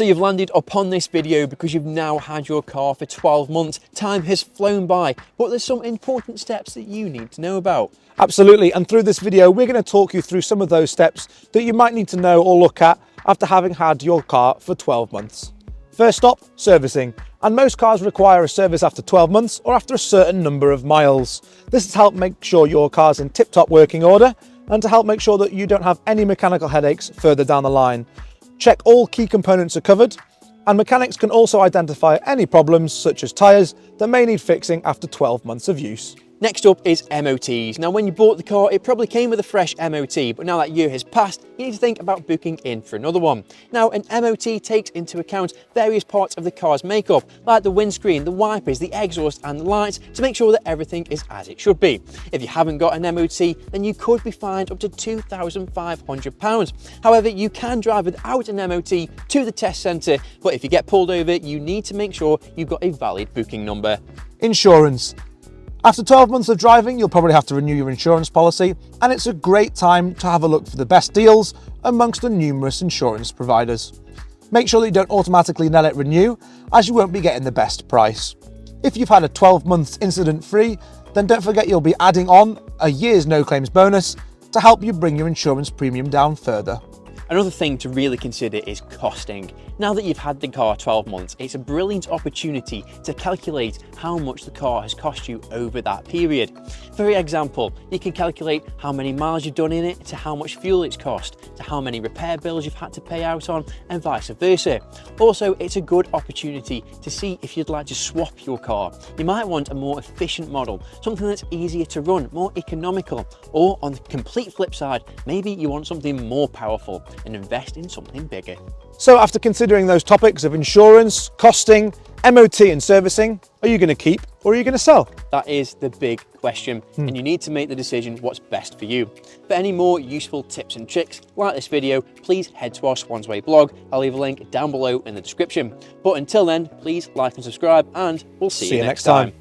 So you've landed upon this video because you've now had your car for 12 months. Time has flown by, but there's some important steps that you need to know about. Absolutely, and through this video we're going to talk you through some of those steps that you might need to know or look at after having had your car for 12 months. First stop, servicing. And most cars require a service after 12 months or after a certain number of miles. This is to help make sure your car's in tip-top working order and to help make sure that you don't have any mechanical headaches further down the line. Check all key components are covered, and mechanics can also identify any problems such as tyres that may need fixing after 12 months of use. Next up is MOTs. Now when you bought the car, it probably came with a fresh MOT, but now that year has passed, you need to think about booking in for another one. Now an MOT takes into account various parts of the car's makeup, like the windscreen, the wipers, the exhaust and the lights, to make sure that everything is as it should be. If you haven't got an MOT, then you could be fined up to £2,500. However, you can drive without an MOT to the test centre, but if you get pulled over, you need to make sure you've got a valid booking number. Insurance. After 12 months of driving, you'll probably have to renew your insurance policy, and it's a great time to have a look for the best deals amongst the numerous insurance providers. Make sure that you don't automatically let it renew, as you won't be getting the best price. If you've had a 12 months incident free, then don't forget you'll be adding on a year's no claims bonus to help you bring your insurance premium down further. Another thing to really consider is costing. Now that you've had the car 12 months, it's a brilliant opportunity to calculate how much the car has cost you over that period. For example, you can calculate how many miles you've done in it, to how much fuel it's cost, to how many repair bills you've had to pay out on, and vice versa. Also, it's a good opportunity to see if you'd like to swap your car. You might want a more efficient model, something that's easier to run, more economical, or on the complete flip side, maybe you want something more powerful and invest in something bigger. So after considering those topics of insurance, costing, MOT and servicing, are you going to keep or are you going to sell? That is the big question, and you need to make the decision what's best for you. For any more useful tips and tricks like this video, please head to our Swansway blog. I'll leave a link down below in the description. But until then, please like and subscribe, and we'll see you next time.